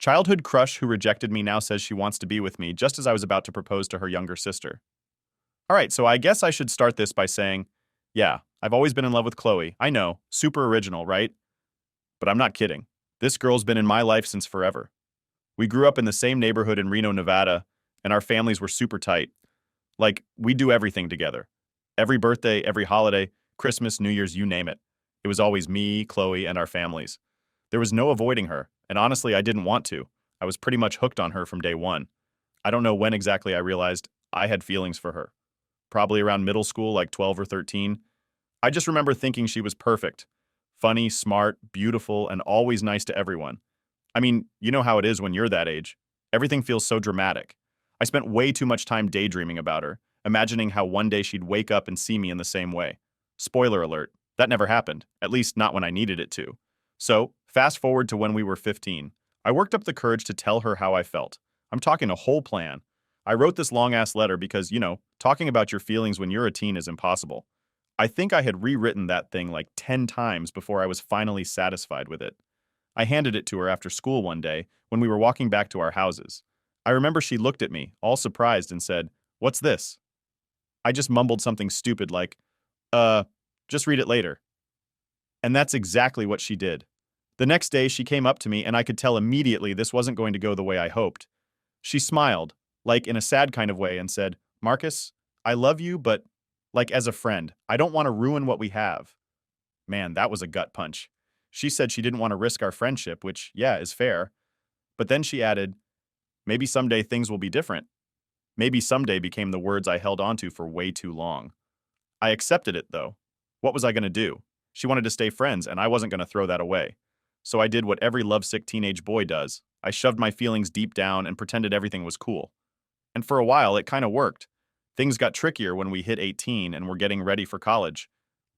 Childhood crush who rejected me now says she wants to be with me just as I was about to propose to her younger sister. All right, so I guess I should start this by saying, yeah, I've always been in love with Chloe. I know, super original, right? But I'm not kidding. This girl's been in my life since forever. We grew up in the same neighborhood in Reno, Nevada, and our families were super tight. Like, we do everything together. Every birthday, every holiday, Christmas, New Year's, you name it. It was always me, Chloe, and our families. There was no avoiding her, and honestly, I didn't want to. I was pretty much hooked on her from day one. I don't know when exactly I realized I had feelings for her. Probably around middle school, like 12 or 13. I just remember thinking she was perfect. Funny, smart, beautiful, and always nice to everyone. I mean, you know how it is when you're that age. Everything feels so dramatic. I spent way too much time daydreaming about her, imagining how one day she'd wake up and see me in the same way. Spoiler alert, that never happened, at least not when I needed it to. So, fast forward to when we were 15. I worked up the courage to tell her how I felt. I'm talking a whole plan. I wrote this long-ass letter because, talking about your feelings when you're a teen is impossible. I think I had rewritten that thing like 10 times before I was finally satisfied with it. I handed it to her after school one day when we were walking back to our houses. I remember she looked at me, all surprised, and said, "What's this?" I just mumbled something stupid like, uh, just read it later. And that's exactly what she did. The next day, she came up to me, and I could tell immediately this wasn't going to go the way I hoped. She smiled, like in a sad kind of way, and said, "Marcus, I love you, but like as a friend, I don't want to ruin what we have." Man, that was a gut punch. She said she didn't want to risk our friendship, which, yeah, is fair. But then she added, "Maybe someday things will be different." Maybe someday became the words I held onto for way too long. I accepted it, though. What was I going to do? She wanted to stay friends, and I wasn't going to throw that away. So I did what every lovesick teenage boy does. I shoved my feelings deep down and pretended everything was cool. And for a while, it kind of worked. Things got trickier when we hit 18 and were getting ready for college.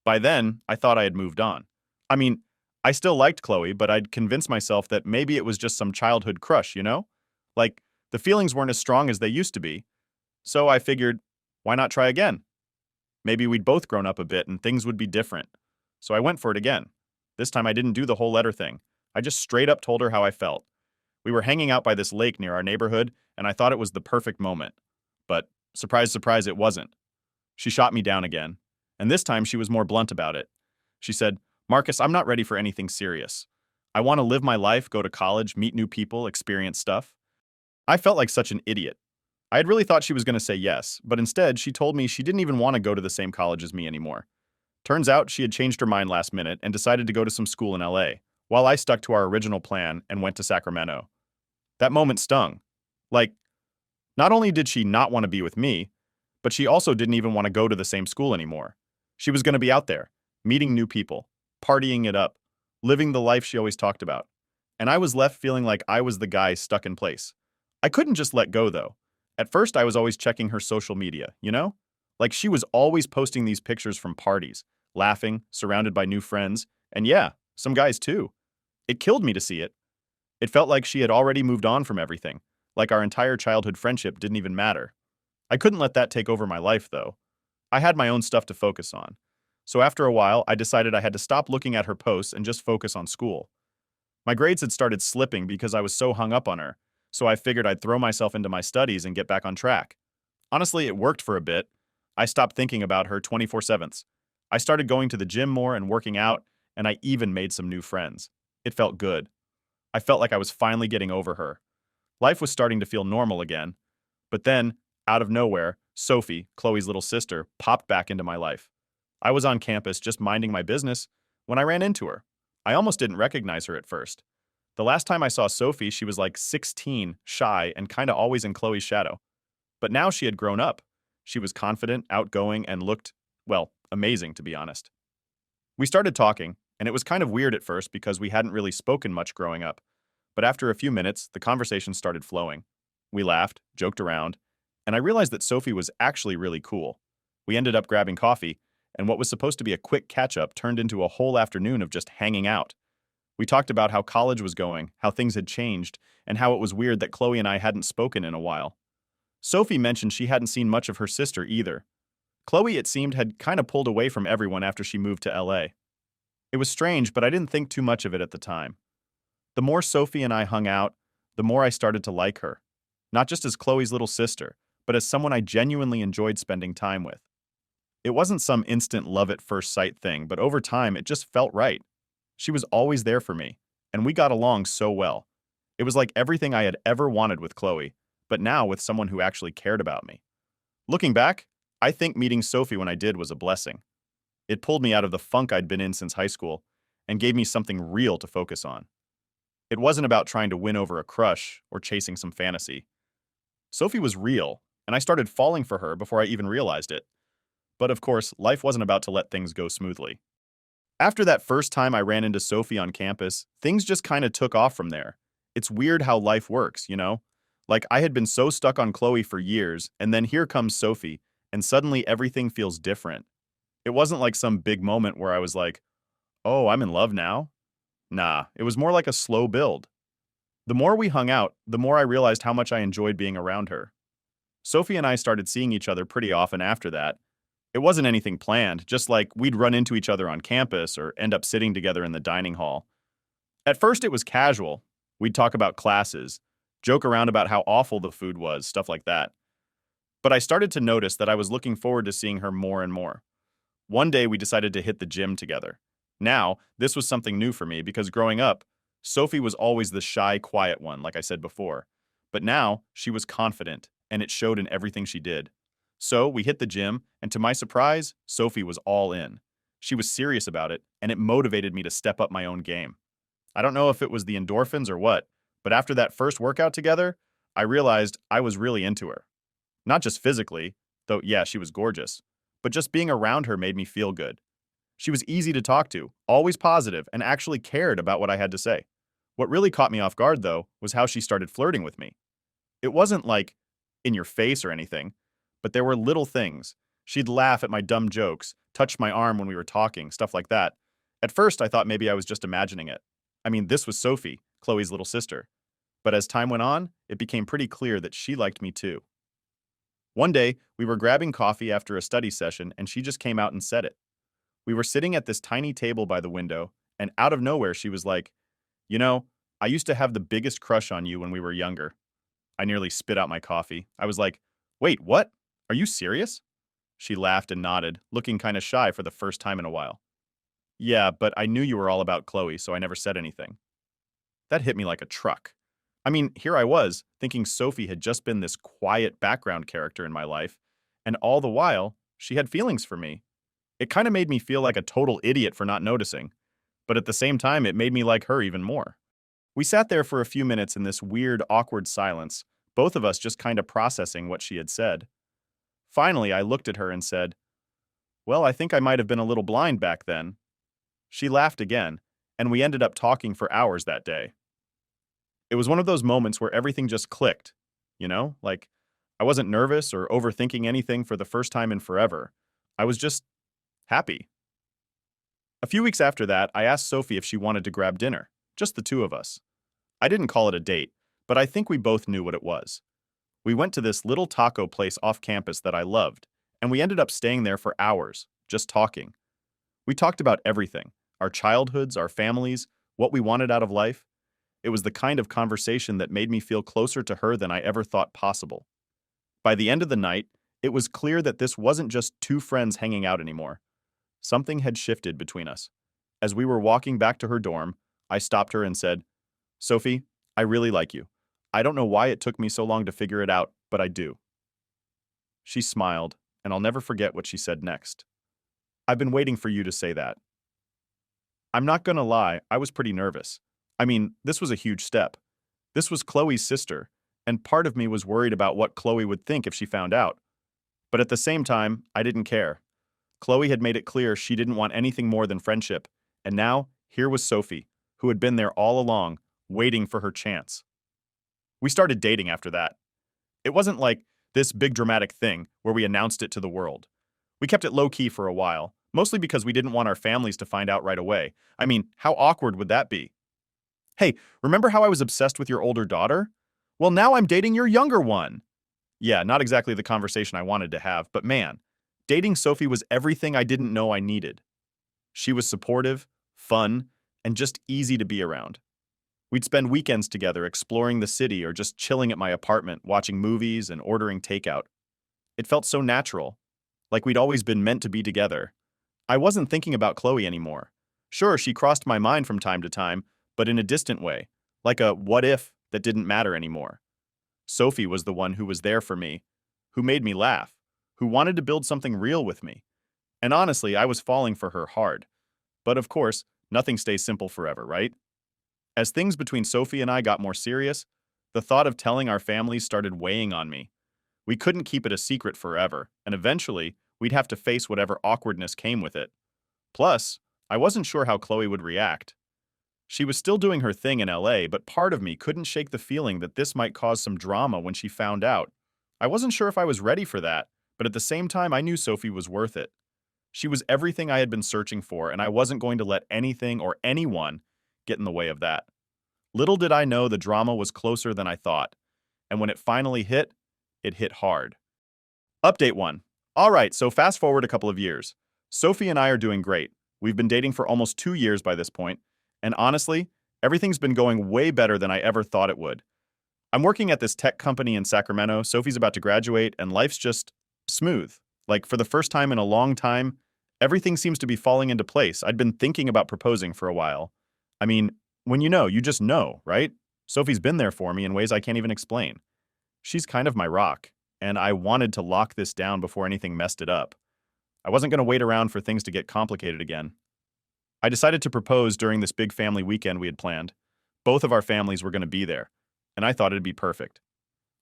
By then, I thought I had moved on. I mean, I still liked Chloe, but I'd convinced myself that maybe it was just some childhood crush, you know? Like, the feelings weren't as strong as they used to be. So I figured, why not try again? Maybe we'd both grown up a bit and things would be different. So I went for it again. This time I didn't do the whole letter thing. I just straight up told her how I felt. We were hanging out by this lake near our neighborhood, and I thought it was the perfect moment. But, surprise, surprise, it wasn't. She shot me down again. And this time she was more blunt about it. She said, "Marcus, I'm not ready for anything serious. I want to live my life, go to college, meet new people, experience stuff." I felt like such an idiot. I had really thought she was going to say yes, but instead she told me she didn't even want to go to the same college as me anymore. Turns out she had changed her mind last minute and decided to go to some school in LA, while I stuck to our original plan and went to Sacramento. That moment stung. Like, not only did she not want to be with me, but she also didn't even want to go to the same school anymore. She was going to be out there, meeting new people, partying it up, living the life she always talked about. And I was left feeling like I was the guy stuck in place. I couldn't just let go, though. At first, I was always checking her social media, you know? Like, she was always posting these pictures from parties, laughing, surrounded by new friends, and yeah, some guys too. It killed me to see it. It felt like she had already moved on from everything, like our entire childhood friendship didn't even matter. I couldn't let that take over my life, though. I had my own stuff to focus on. So after a while, I decided I had to stop looking at her posts and just focus on school. My grades had started slipping because I was so hung up on her, so I figured I'd throw myself into my studies and get back on track. Honestly, it worked for a bit. I stopped thinking about her 24/7. I started going to the gym more and working out, and I even made some new friends. It felt good. I felt like I was finally getting over her. Life was starting to feel normal again. But then, out of nowhere, Sophie, Chloe's little sister, popped back into my life. I was on campus just minding my business when I ran into her. I almost didn't recognize her at first. The last time I saw Sophie, she was like 16, shy, and kinda always in Chloe's shadow. But now she had grown up. She was confident, outgoing, and looked, well, amazing, to be honest. We started talking, and it was kind of weird at first because we hadn't really spoken much growing up. But after a few minutes, the conversation started flowing. We laughed, joked around, and I realized that Sophie was actually really cool. We ended up grabbing coffee, and what was supposed to be a quick catch-up turned into a whole afternoon of just hanging out. We talked about how college was going, how things had changed, and how it was weird that Chloe and I hadn't spoken in a while. Sophie mentioned she hadn't seen much of her sister either. Chloe, it seemed, had kind of pulled away from everyone after she moved to LA. It was strange, but I didn't think too much of it at the time. The more Sophie and I hung out, the more I started to like her. Not just as Chloe's little sister, but as someone I genuinely enjoyed spending time with. It wasn't some instant love at first sight thing, but over time it just felt right. She was always there for me, and we got along so well. It was like everything I had ever wanted with Chloe, but now with someone who actually cared about me. Looking back, I think meeting Sophie when I did was a blessing. It pulled me out of the funk I'd been in since high school and gave me something real to focus on. It wasn't about trying to win over a crush or chasing some fantasy. Sophie was real, and I started falling for her before I even realized it. But of course, life wasn't about to let things go smoothly. After that first time I ran into Sophie on campus, things just kind of took off from there. It's weird how life works, you know? Like, I had been so stuck on Chloe for years, and then here comes Sophie, and suddenly everything feels different. It wasn't like some big moment where I was like, oh, I'm in love now? Nah, it was more like a slow build. The more we hung out, the more I realized how much I enjoyed being around her. Sophie and I started seeing each other pretty often after that. It wasn't anything planned, just like we'd run into each other on campus or end up sitting together in the dining hall. At first, it was casual. We'd talk about classes, joke around about how awful the food was, stuff like that. But I started to notice that I was looking forward to seeing her more and more. One day, we decided to hit the gym together. Now, this was something new for me because growing up, Sophie was always the shy, quiet one, like I said before. But now, she was confident, and it showed in everything she did. So, we hit the gym, and to my surprise, Sophie was all in. She was serious about it, and it motivated me to step up my own game. I don't know if it was the endorphins or what, but after that first workout together, I realized I was really into her. Not just physically, though yeah, she was gorgeous, but just being around her made me feel good. She was easy to talk to, always positive, and actually cared about what I had to say. What really caught me off guard, though, was how she started flirting with me. It wasn't like in your face or anything, but there were little things. She'd laugh at my dumb jokes, touch my arm when we were talking, stuff like that. At first, I thought maybe I was just imagining it. I mean, this was Sophie, Chloe's little sister. But as time went on, it became pretty clear that she liked me too. One day, we were grabbing coffee after a study session, and she just came out and said it. We were sitting at this tiny table by the window, and out of nowhere, she was like, you know, I used to have the biggest crush on you when we were younger. I nearly spit out my coffee. I was like, wait, what? Are you serious? She laughed and nodded, looking kind of shy for the first time in a while. Yeah, but I knew you were all about Chloe, so I never said anything. That hit me like a truck. I mean, here I was, thinking Sophie had just been this quiet background character in my life, and all the while, she had feelings for me. It kind of made me feel like a total idiot for not noticing, but at the same time, it made me like her even more. We sat there for a few minutes in this weird, awkward silence, both of us just kind of processing what she had said. Finally, I looked at her and said, well, I think I might have been a little blind back then. She laughed again, and we ended up talking for hours that day. It was one of those moments where everything just clicked, you know? Like, I wasn't nervous or overthinking anything for the first time in forever. I was just happy. A few weeks after that, I asked Sophie if she wanted to grab dinner, just the two of us. I didn't call it a date, but I think we both knew what it was. We went to this little taco place off campus that I loved, and we ended up staying there for hours, just talking. We talked about everything, our childhoods, our families, what we wanted out of life. It was the kind of conversation that made me feel closer to her than I ever thought possible. By the end of the night, it was clear that this wasn't just two friends hanging out anymore. Something had shifted between us. As we were walking back to her dorm, I stopped her and said, Sophie, I really like you. I don't know why it took me so long to figure it out, but I do. She smiled, and I'll never forget what she said next. I've been waiting for you to say that. I'm not gonna lie, I was pretty nervous. I mean, this was a huge step. This was Chloe's sister, and part of me was worried about what Chloe would think if she found out. But at the same time, I didn't care. Chloe had made it clear she didn't want anything more than friendship, and now, here was Sophie, who had been there all along, waiting for her chance. We started dating after that. It wasn't like this big dramatic thing where we announced it to the world. We kept it low-key for a while, mostly because we didn't want our families to find out right away. I mean, how awkward would that be? Hey, remember how I was obsessed with your older daughter? Well, now I'm dating your younger one. Yeah, not exactly the conversation I wanted to have, but man, dating Sophie was everything I didn't know I needed. She was supportive, fun, and just easy to be around. We'd spend weekends together exploring the city or just chilling at my apartment, watching movies and ordering takeout. It felt so natural, like we'd always been meant to be together. I wasn't thinking about Chloe anymore. Sure, she crossed my mind from time to time, but in a distant way, like a what if that didn't matter anymore. Sophie was the one who was there for me, who made me laugh, who wanted to build something real with me. And honestly, I was falling for her hard. But of course, nothing stays simple forever, right? As things between Sophie and I got more serious, the thought of telling our families started weighing on me. We couldn't keep it a secret forever, and eventually, we'd have to face whatever awkwardness came with it. Plus, I wasn't sure how Chloe would react. She was still doing her thing in LA, but part of me couldn't shake the feeling that this might cause some drama when she found out. I wasn't sure if I was ready for that, but at the same time, I knew Sophie was worth it. She was everything I had been searching for, and I wasn't going to let anything or anyone get in the way of that. Little did I know the drama was closer than I thought, and when it hit hard. Update 1. Alright, so fast forward a couple of years. Sophie and I are doing great. We've been dating for almost 2 years by this point, and honestly, everything's been going way better than I ever thought it would. I'm working at this tech company in Sacramento, Sophie's about to graduate, and life's just smooth. Like, for the first time in a long time, everything seems to be falling into place. I'd been thinking about proposing for a while. I mean, when you know, you just know, right? Sophie's been there for me in ways I can't even explain. She's kind of my rock, and I wanted to lock this down before anything messed it up. I wasn't going to wait around for things to get complicated again. I decided to propose during this big family weekend we had planned. Both of our families were going to be there, and I thought it'd be perfect.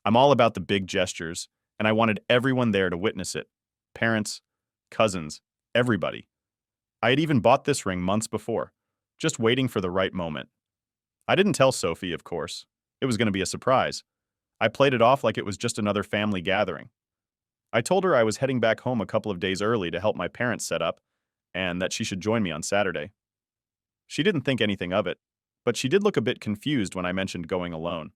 I'm all about the big gestures, and I wanted everyone there to witness it. Parents, cousins, everybody. I had even bought this ring months before, just waiting for the right moment. I didn't tell Sophie, of course. It was going to be a surprise. I played it off like it was just another family gathering. I told her I was heading back home a couple of days early to help my parents set up, and that she should join me on Saturday. She didn't think anything of it, but she did look a bit confused when I mentioned going alone.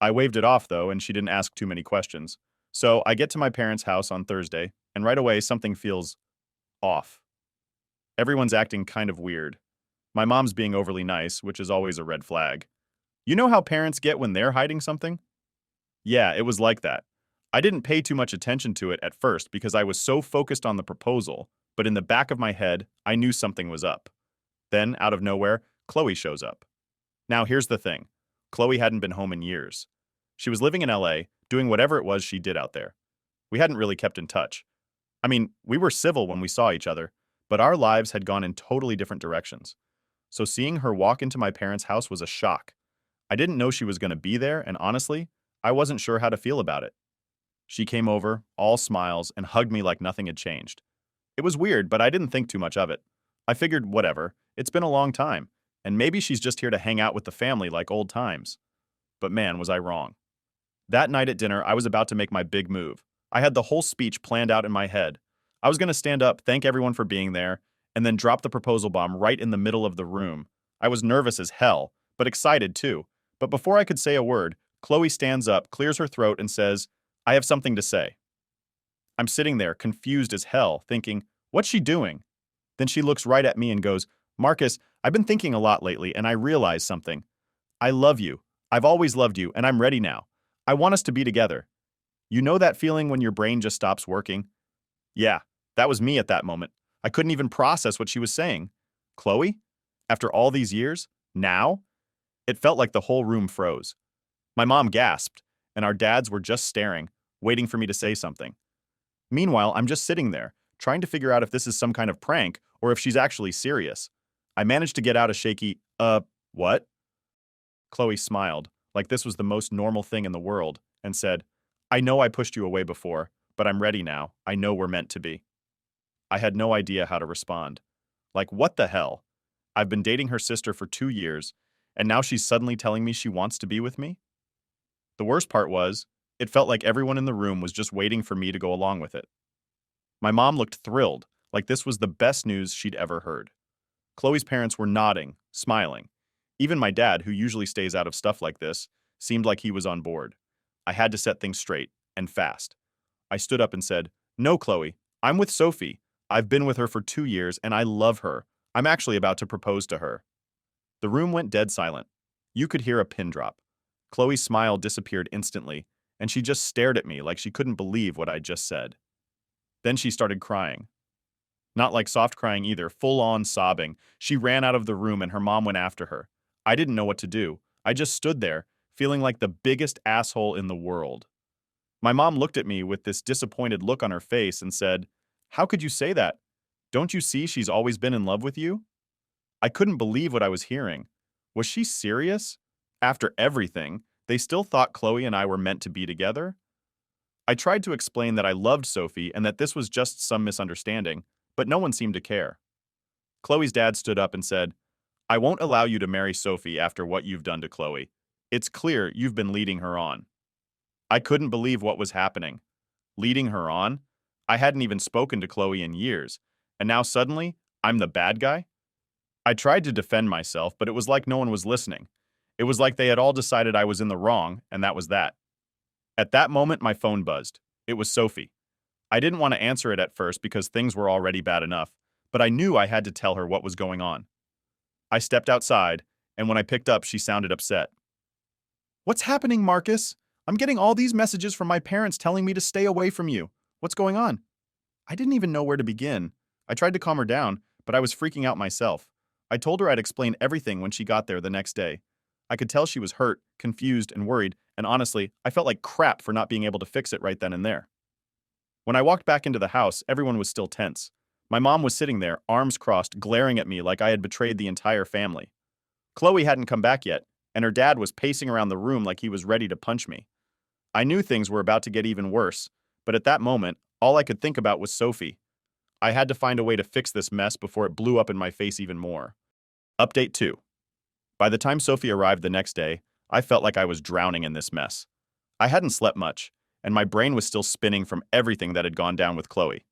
I waved it off, though, and she didn't ask too many questions. So I get to my parents' house on Thursday, and right away something feels off. Everyone's acting kind of weird. My mom's being overly nice, which is always a red flag. You know how parents get when they're hiding something? Yeah, it was like that. I didn't pay too much attention to it at first because I was so focused on the proposal, but in the back of my head, I knew something was up. Then, out of nowhere, Chloe shows up. Now, here's the thing. Chloe hadn't been home in years. She was living in LA, doing whatever it was she did out there. We hadn't really kept in touch. I mean, we were civil when we saw each other, but our lives had gone in totally different directions. So seeing her walk into my parents' house was a shock. I didn't know she was going to be there, and honestly, I wasn't sure how to feel about it. She came over, all smiles, and hugged me like nothing had changed. It was weird, but I didn't think too much of it. I figured, whatever, it's been a long time, and maybe she's just here to hang out with the family like old times. But man, was I wrong. That night at dinner, I was about to make my big move. I had the whole speech planned out in my head. I was going to stand up, thank everyone for being there, and then drop the proposal bomb right in the middle of the room. I was nervous as hell, but excited too. But before I could say a word, Chloe stands up, clears her throat, and says, "I have something to say." I'm sitting there, confused as hell, thinking, what's she doing? Then she looks right at me and goes, "Marcus, I've been thinking a lot lately, and I realized something. I love you. I've always loved you, and I'm ready now. I want us to be together." You know that feeling when your brain just stops working? Yeah, that was me at that moment. I couldn't even process what she was saying. Chloe? After all these years? Now? It felt like the whole room froze. My mom gasped, and our dads were just staring, waiting for me to say something. Meanwhile, I'm just sitting there, trying to figure out if this is some kind of prank or if she's actually serious. I managed to get out a shaky, what? Chloe smiled, like this was the most normal thing in the world, and said, "I know I pushed you away before, but I'm ready now. I know we're meant to be." I had no idea how to respond. Like, what the hell? I've been dating her sister for 2 years, and now she's suddenly telling me she wants to be with me? The worst part was, it felt like everyone in the room was just waiting for me to go along with it. My mom looked thrilled, like this was the best news she'd ever heard. Chloe's parents were nodding, smiling. Even my dad, who usually stays out of stuff like this, seemed like he was on board. I had to set things straight, and fast. I stood up and said, "No, Chloe, I'm with Sophie. I've been with her for 2 years, and I love her. I'm actually about to propose to her." The room went dead silent. You could hear a pin drop. Chloe's smile disappeared instantly, and she just stared at me like she couldn't believe what I'd just said. Then she started crying. Not like soft crying either, full-on sobbing. She ran out of the room and her mom went after her. I didn't know what to do. I just stood there, feeling like the biggest asshole in the world. My mom looked at me with this disappointed look on her face and said, "How could you say that? Don't you see she's always been in love with you?" I couldn't believe what I was hearing. Was she serious? After everything, they still thought Chloe and I were meant to be together? I tried to explain that I loved Sophie and that this was just some misunderstanding, but no one seemed to care. Chloe's dad stood up and said, "I won't allow you to marry Sophie after what you've done to Chloe. It's clear you've been leading her on." I couldn't believe what was happening. Leading her on? I hadn't even spoken to Chloe in years, and now suddenly, I'm the bad guy? I tried to defend myself, but it was like no one was listening. It was like they had all decided I was in the wrong, and that was that. At that moment, my phone buzzed. It was Sophie. I didn't want to answer it at first because things were already bad enough, but I knew I had to tell her what was going on. I stepped outside, and when I picked up, she sounded upset. "What's happening, Marcus? I'm getting all these messages from my parents telling me to stay away from you. What's going on?" I didn't even know where to begin. I tried to calm her down, but I was freaking out myself. I told her I'd explain everything when she got there the next day. I could tell she was hurt, confused, and worried, and honestly, I felt like crap for not being able to fix it right then and there. When I walked back into the house, everyone was still tense. My mom was sitting there, arms crossed, glaring at me like I had betrayed the entire family. Chloe hadn't come back yet, and her dad was pacing around the room like he was ready to punch me. I knew things were about to get even worse, but at that moment, all I could think about was Sophie. I had to find a way to fix this mess before it blew up in my face even more. Update 2. By the time Sophie arrived the next day, I felt like I was drowning in this mess. I hadn't slept much, and my brain was still spinning from everything that had gone down with Chloe.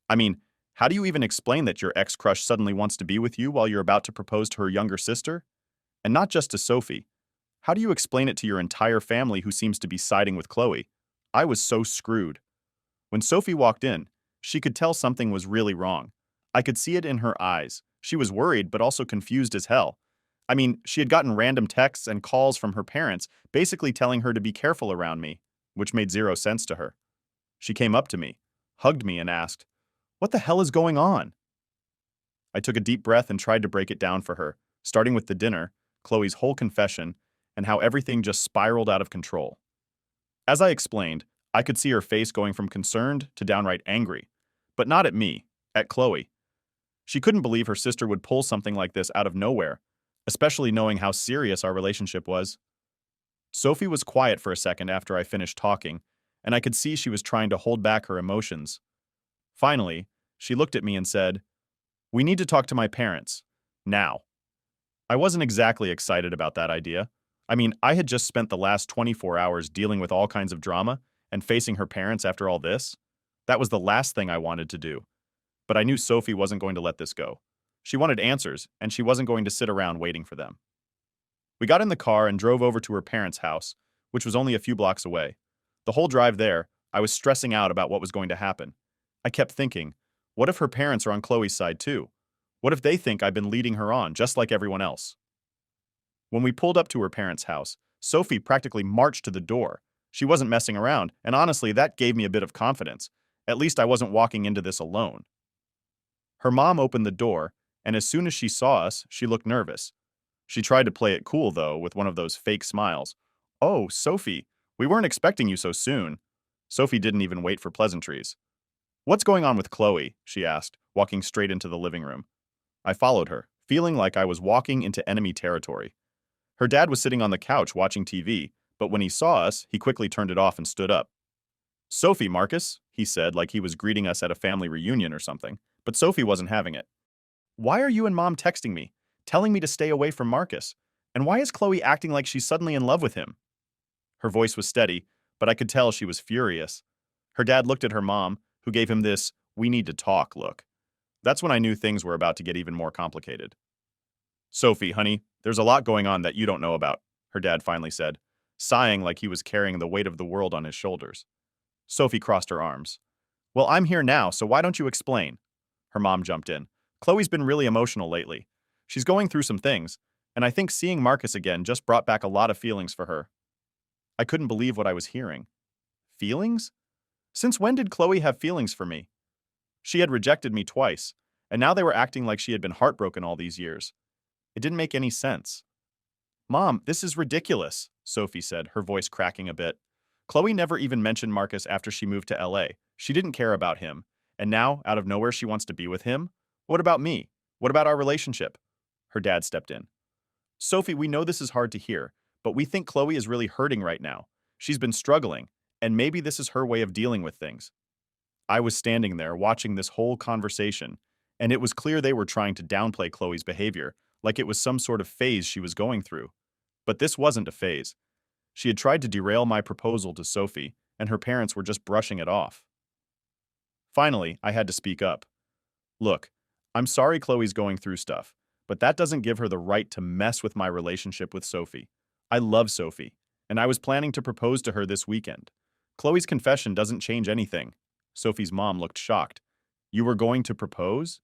I mean, how do you even explain that your ex-crush suddenly wants to be with you while you're about to propose to her younger sister? And not just to Sophie. How do you explain it to your entire family who seems to be siding with Chloe? I was so screwed. When Sophie walked in, she could tell something was really wrong. I could see it in her eyes. She was worried, but also confused as hell. I mean, she had gotten random texts and calls from her parents, basically telling her to be careful around me, which made zero sense to her. She came up to me, hugged me, and asked, "What the hell is going on?" I took a deep breath and tried to break it down for her, starting with the dinner, Chloe's whole confession, and how everything just spiraled out of control. As I explained, I could see her face going from concerned to downright angry, but not at me, at Chloe. She couldn't believe her sister would pull something like this out of nowhere, especially knowing how serious our relationship was. Sophie was quiet for a second after I finished talking, and I could see she was trying to hold back her emotions. Finally, she looked at me and said, "We need to talk to my parents. Now." I wasn't exactly excited about that idea. I mean, I had just spent the last 24 hours dealing with all kinds of drama, and facing her parents after all this. That was the last thing I wanted to do. But I knew Sophie wasn't going to let this go. She wanted answers, and she wasn't going to sit around waiting for them. We got in the car and drove over to her parents' house, which was only a few blocks away. The whole drive there, I was stressing out about what was going to happen. I kept thinking, what if her parents are on Chloe's side too? What if they think I've been leading her on, just like everyone else? When we pulled up to her parents' house, Sophie practically marched to the door. She wasn't messing around, and honestly, that gave me a bit of confidence. At least I wasn't walking into this alone. Her mom opened the door, and as soon as she saw us, she looked nervous. She tried to play it cool, though, with one of those fake smiles. "Oh, Sophie, we weren't expecting you so soon." Sophie didn't even wait for pleasantries. "What's going on with Chloe?" she asked, walking straight into the living room. I followed her, feeling like I was walking into enemy territory. Her dad was sitting on the couch watching TV, but when he saw us, he quickly turned it off and stood up. "Sophie, Marcus," he said like he was greeting us at a family reunion or something, but Sophie wasn't having it. "Why are you and Mom texting me, telling me to stay away from Marcus? And why is Chloe acting like she's suddenly in love with him?" Her voice was steady, but I could tell she was furious. Her dad looked at her mom, who gave him this "we need to talk" look. That's when I knew things were about to get even more complicated. "Sophie, honey, there's a lot going on that you don't know about," her dad finally said, sighing like he was carrying the weight of the world on his shoulders. Sophie crossed her arms. "Well, I'm here now, so why don't you explain?" Her mom jumped in. "Chloe's been really emotional lately. She's going through some things, and I think seeing Marcus again just brought back a lot of feelings for her. I couldn't believe what I was hearing. Feelings? Since when did Chloe have feelings for me? She had rejected me twice, and now they were acting like she had been heartbroken all these years. It didn't make any sense. Mom, this is ridiculous, Sophie said, her voice cracking a bit. Chloe never even mentioned Marcus after she moved to LA. She didn't care about him. And now, out of nowhere, she wants to be with him? What about me? What about our relationship? Her dad stepped in. Sophie, we know this is hard to hear, but we think Chloe is really hurting right now. She's been struggling, and maybe this is her way of dealing with things. I was standing there watching this whole conversation, and it was clear they were trying to downplay Chloe's behavior, like it was some sort of phase she was going through. But this wasn't a phase. She had tried to derail my proposal to Sophie, and her parents were just brushing it off. Finally, I had to speak up. Look, I'm sorry Chloe's going through stuff, but that doesn't give her the right to mess with my relationship with Sophie. I love Sophie, and I was planning to propose to her this weekend. Chloe's confession doesn't change anything. Sophie's mom looked shocked. You were going to propose?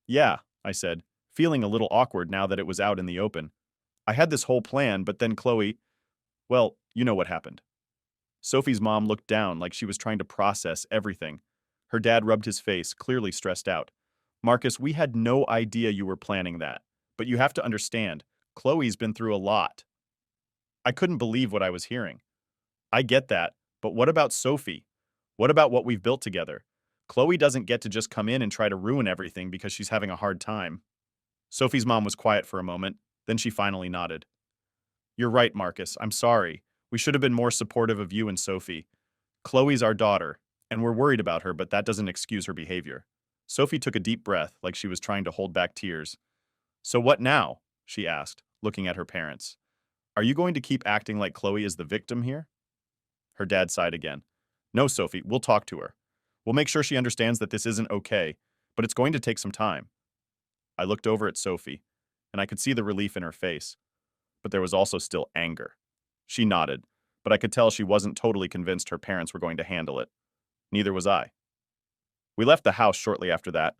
Yeah, I said, feeling a little awkward now that it was out in the open. I had this whole plan, but then Chloe, well, you know what happened. Sophie's mom looked down like she was trying to process everything. Her dad rubbed his face, clearly stressed out. Marcus, we had no idea you were planning that. But you have to understand, Chloe's been through a lot. I couldn't believe what I was hearing. I get that, but what about Sophie? What about what we've built together? Chloe doesn't get to just come in and try to ruin everything because she's having a hard time. Sophie's mom was quiet for a moment, then she finally nodded. You're right, Marcus. I'm sorry. We should have been more supportive of you and Sophie. Chloe's our daughter, and we're worried about her, but that doesn't excuse her behavior. Sophie took a deep breath, like she was trying to hold back tears. So what now? She asked, looking at her parents. Are you going to keep acting like Chloe is the victim here? Her dad sighed again. No, Sophie, we'll talk to her. We'll make sure she understands that this isn't okay, but it's going to take some time. I looked over at Sophie, and I could see the relief in her face, but there was also still anger. She nodded, but I could tell she wasn't totally convinced her parents were going to handle it. Neither was I. We left the house shortly after that,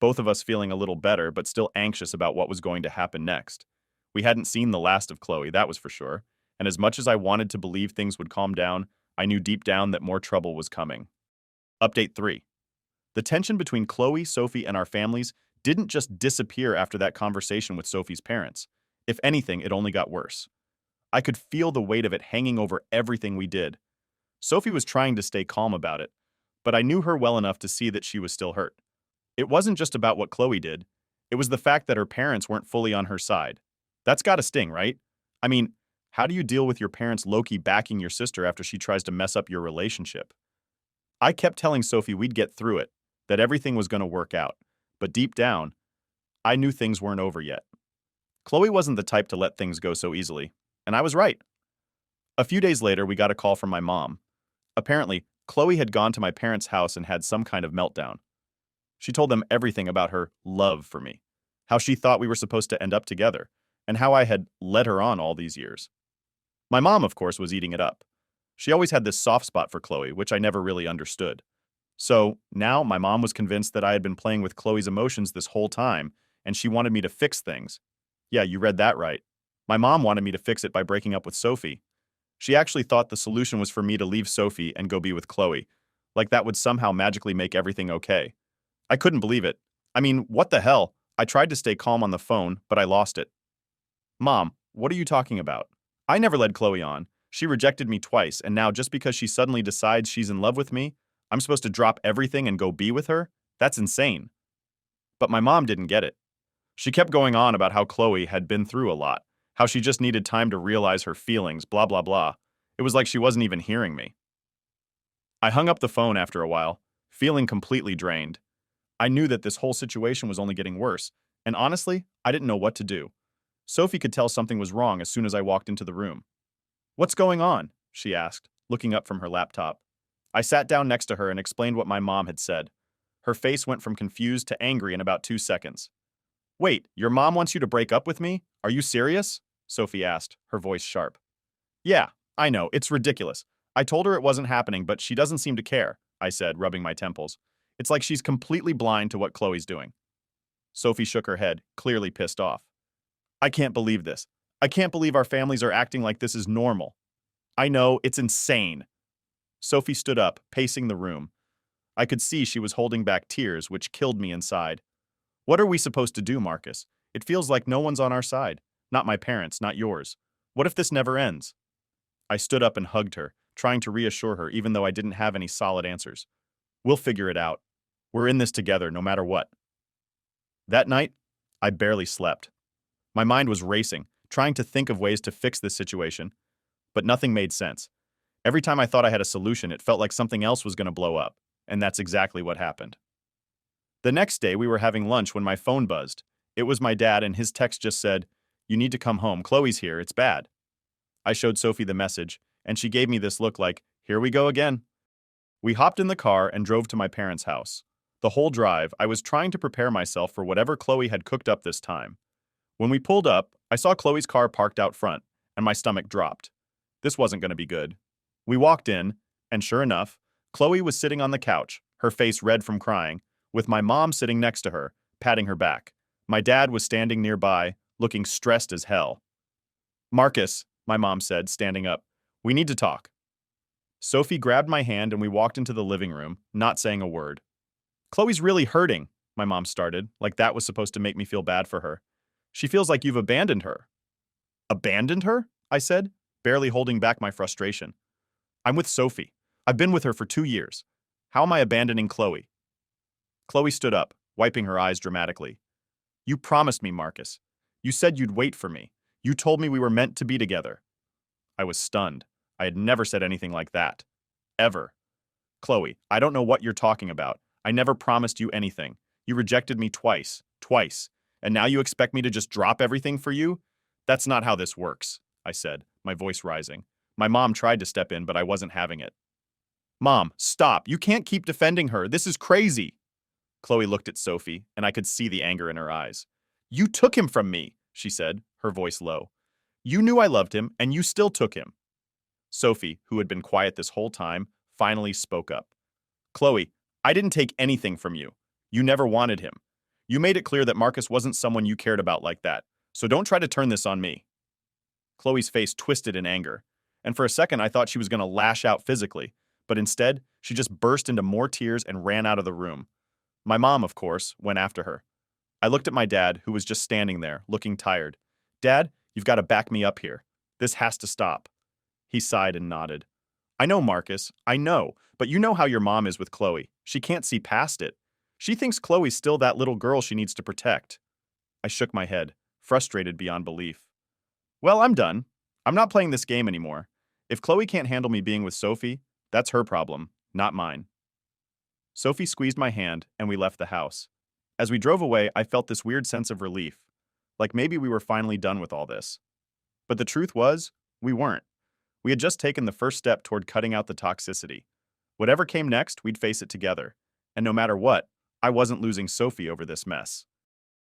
both of us feeling a little better but still anxious about what was going to happen next. We hadn't seen the last of Chloe, that was for sure, and as much as I wanted to believe things would calm down, I knew deep down that more trouble was coming. Update 3. The tension between Chloe, Sophie, and our families didn't just disappear after that conversation with Sophie's parents. If anything, it only got worse. I could feel the weight of it hanging over everything we did. Sophie was trying to stay calm about it, but I knew her well enough to see that she was still hurt. It wasn't just about what Chloe did. It was the fact that her parents weren't fully on her side. That's gotta sting, right? I mean, how do you deal with your parents low-key backing your sister after she tries to mess up your relationship? I kept telling Sophie we'd get through it, that everything was gonna work out. But deep down, I knew things weren't over yet. Chloe wasn't the type to let things go so easily, and I was right. A few days later, we got a call from my mom. Apparently, Chloe had gone to my parents' house and had some kind of meltdown. She told them everything about her love for me, how she thought we were supposed to end up together, and how I had led her on all these years. My mom, of course, was eating it up. She always had this soft spot for Chloe, which I never really understood. So now my mom was convinced that I had been playing with Chloe's emotions this whole time, and she wanted me to fix things. Yeah, you read that right. My mom wanted me to fix it by breaking up with Sophie. She actually thought the solution was for me to leave Sophie and go be with Chloe, like that would somehow magically make everything okay. I couldn't believe it. I mean, what the hell? I tried to stay calm on the phone, but I lost it. Mom, what are you talking about? I never led Chloe on. She rejected me twice, and now just because she suddenly decides she's in love with me, I'm supposed to drop everything and go be with her? That's insane. But my mom didn't get it. She kept going on about how Chloe had been through a lot, how she just needed time to realize her feelings, blah, blah, blah. It was like she wasn't even hearing me. I hung up the phone after a while, feeling completely drained. I knew that this whole situation was only getting worse, and honestly, I didn't know what to do. Sophie could tell something was wrong as soon as I walked into the room. What's going on? She asked, looking up from her laptop. I sat down next to her and explained what my mom had said. Her face went from confused to angry in about 2 seconds. Wait, your mom wants you to break up with me? Are you serious? Sophie asked, her voice sharp. Yeah, I know, it's ridiculous. I told her it wasn't happening, but she doesn't seem to care, I said, rubbing my temples. It's like she's completely blind to what Chloe's doing. Sophie shook her head, clearly pissed off. I can't believe this. I can't believe our families are acting like this is normal. I know, it's insane. Sophie stood up, pacing the room. I could see she was holding back tears, which killed me inside. What are we supposed to do, Marcus? It feels like no one's on our side. Not my parents, not yours. What if this never ends? I stood up and hugged her, trying to reassure her even though I didn't have any solid answers. We'll figure it out. We're in this together, no matter what. That night, I barely slept. My mind was racing, trying to think of ways to fix this situation, but nothing made sense. Every time I thought I had a solution, it felt like something else was going to blow up, and that's exactly what happened. The next day, we were having lunch when my phone buzzed. It was my dad, and his text just said, "You need to come home. Chloe's here. It's bad." I showed Sophie the message, and she gave me this look like, "Here we go again." We hopped in the car and drove to my parents' house. The whole drive, I was trying to prepare myself for whatever Chloe had cooked up this time. When we pulled up, I saw Chloe's car parked out front, and my stomach dropped. This wasn't going to be good. We walked in, and sure enough, Chloe was sitting on the couch, her face red from crying, with my mom sitting next to her, patting her back. My dad was standing nearby, looking stressed as hell. "Marcus," my mom said, standing up, "we need to talk." Sophie grabbed my hand and we walked into the living room, not saying a word. "Chloe's really hurting," my mom started, like that was supposed to make me feel bad for her. "She feels like you've abandoned her." "Abandoned her?" I said, barely holding back my frustration. "I'm with Sophie. I've been with her for 2 years. How am I abandoning Chloe?" Chloe stood up, wiping her eyes dramatically. "You promised me, Marcus. You said you'd wait for me. You told me we were meant to be together." I was stunned. I had never said anything like that. Ever. "Chloe, I don't know what you're talking about. I never promised you anything. You rejected me twice. Twice. And now you expect me to just drop everything for you? That's not how this works," I said, my voice rising. My mom tried to step in, but I wasn't having it. "Mom, stop. You can't keep defending her. This is crazy." Chloe looked at Sophie, and I could see the anger in her eyes. "You took him from me," she said, her voice low. "You knew I loved him, and you still took him." Sophie, who had been quiet this whole time, finally spoke up. "Chloe, I didn't take anything from you. You never wanted him. You made it clear that Marcus wasn't someone you cared about like that, so don't try to turn this on me." Chloe's face twisted in anger, and for a second I thought she was going to lash out physically, but instead, she just burst into more tears and ran out of the room. My mom, of course, went after her. I looked at my dad, who was just standing there, looking tired. "Dad, you've got to back me up here. This has to stop." He sighed and nodded. "I know, Marcus, I know, but you know how your mom is with Chloe. She can't see past it. She thinks Chloe's still that little girl she needs to protect." I shook my head, frustrated beyond belief. "Well, I'm done. I'm not playing this game anymore. If Chloe can't handle me being with Sophie, that's her problem, not mine." Sophie squeezed my hand, and we left the house. As we drove away, I felt this weird sense of relief, like maybe we were finally done with all this. But the truth was, we weren't. We had just taken the first step toward cutting out the toxicity. Whatever came next, we'd face it together. And no matter what, I wasn't losing Sophie over this mess.